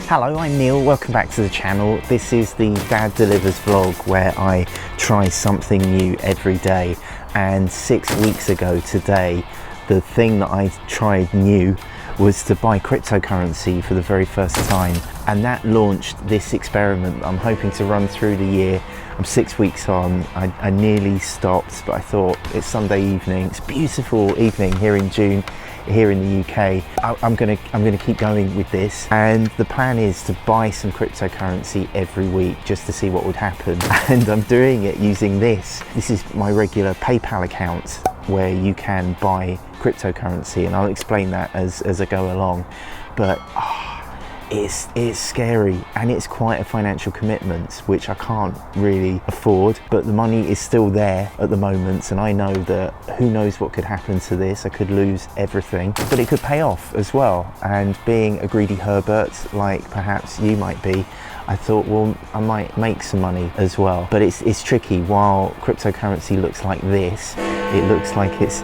Hello, I'm Neil, welcome back to the channel. This is the Dad Delivers vlog where I try something new every day, and 6 weeks ago today the thing that I tried new was to buy cryptocurrency for the very first time, and that launched this experiment I'm hoping to run through the year. I'm 6 weeks on. I nearly stopped, but I thought it's Sunday evening, it's a beautiful evening here in June here in the UK. I'm gonna keep going with this, and the plan is to buy some cryptocurrency every week just to see what would happen. And I'm doing it using this. This is my regular PayPal account where you can buy cryptocurrency, and I'll explain that as I go along. But it's scary, and it's quite a financial commitment which I can't really afford, but the money is still there at the moment, and I know that who knows what could happen to this. I could lose everything, but it could pay off as well. And being a greedy Herbert, like perhaps you might be, I thought, well, I might make some money as well. But it's tricky. While cryptocurrency looks like this, it looks like it's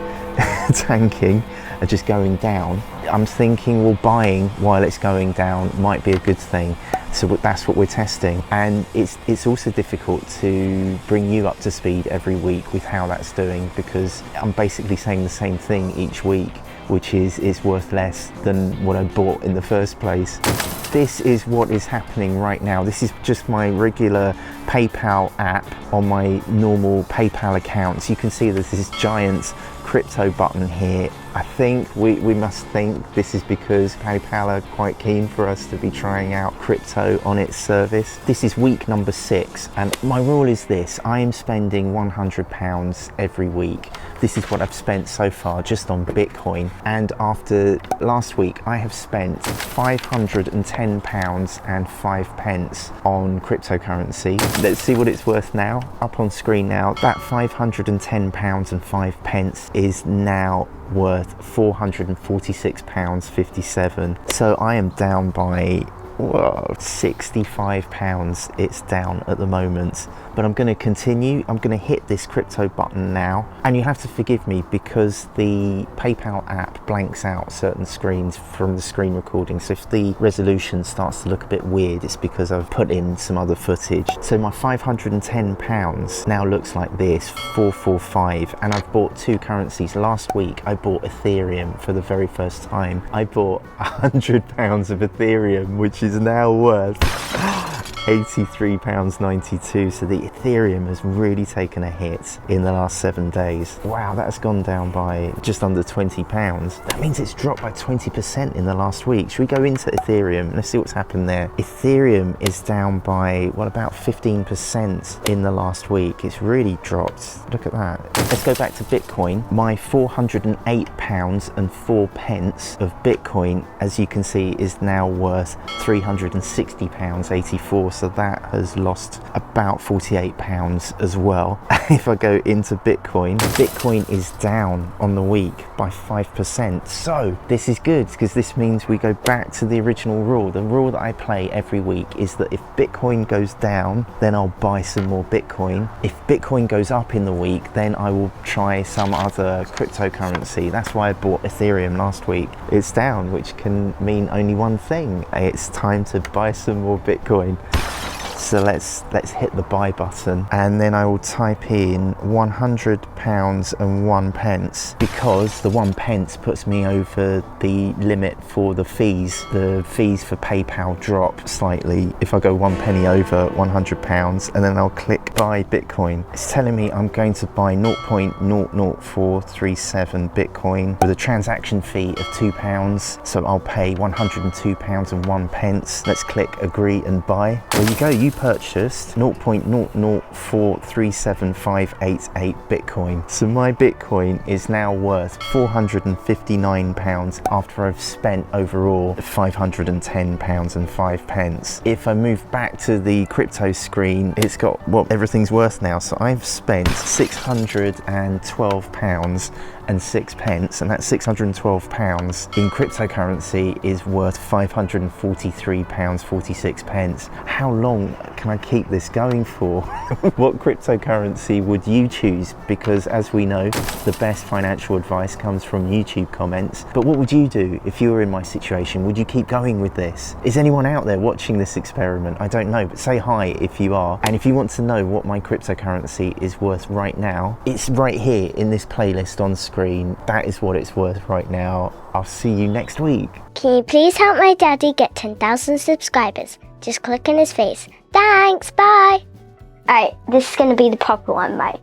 tanking and just going down. I'm thinking, well, buying while it's going down might be a good thing. So that's what we're testing. And it's also difficult to bring you up to speed every week with how that's doing, because I'm basically saying the same thing each week, which is it's worth less than what I bought in the first place. This is what is happening right now. This is just my regular PayPal app on my normal PayPal account. So you can see there's this giant crypto button here. I think we must think this is because PayPal are quite keen for us to be trying out crypto on its service. This is week number 6, and my rule is this: I am spending £100 every week. This is what I've spent so far just on Bitcoin, and after last week I have spent £510 and 5 pence on cryptocurrency. Let's see what it's worth now. Up on screen now, that £510 and 5 pence is now worth £446.57. So I am down by £65. It's down at the moment, but I'm going to continue. I'm going to hit this crypto button now, and you have to forgive me because the PayPal app blanks out certain screens from the screen recording. So if the resolution starts to look a bit weird, it's because I've put in some other footage. So my £510 now looks like this, 445, and I've bought 2 currencies. Last week I bought Ethereum for the very first time. I bought £100 of Ethereum, which is now worth £83.92. So the Ethereum has really taken a hit in the last 7 days. Wow, that's gone down by just under £20. That means it's dropped by 20% in the last week. Should we go into Ethereum? Let's see what's happened there. Ethereum is down by, what, about 15% in the last week. It's really dropped. Look at that. Let's go back to Bitcoin. My £408 and 4 pence of Bitcoin, as you can see, is now worth £360.84. So that has lost about £48 as well. If I go into Bitcoin, Bitcoin is down on the week by 5%. So this is good, because this means we go back to the original rule. The rule that I play every week is that if Bitcoin goes down, then I'll buy some more Bitcoin. If Bitcoin goes up in the week, then I will try some other cryptocurrency. That's why I bought Ethereum last week. It's down, which can mean only one thing: it's time to buy some more Bitcoin. So let's hit the buy button, and then I will type in £100 and 1 pence, because the 1 pence puts me over the limit for the fees. The fees for PayPal drop slightly if I go 1 penny over £100, and then I'll click buy Bitcoin. It's telling me I'm going to buy 0.00437 Bitcoin with a transaction fee of £2. So I'll pay £102 and 1 pence. Let's click agree and buy. There you go. You purchased 0.00437,588 Bitcoin. So my Bitcoin is now worth £459 after I've spent overall £510 and 5 pence. If I move back to the crypto screen, it's got what everything's worth now. So I've spent £612 £6.06, and that's £612 in cryptocurrency is worth £543.46. How long can I keep this going for? What cryptocurrency would you choose? Because as we know, the best financial advice comes from YouTube comments. But what would you do if you were in my situation? Would you keep going with this? Is anyone out there watching this experiment? I don't know, but say hi if you are. And if you want to know what my cryptocurrency is worth right now, it's right here in this playlist on screen. That is what it's worth right now. I'll see you next week. Can you please help my daddy get 10,000 subscribers? Just click on his face. Thanks, bye! Alright, this is gonna be the proper one, bye.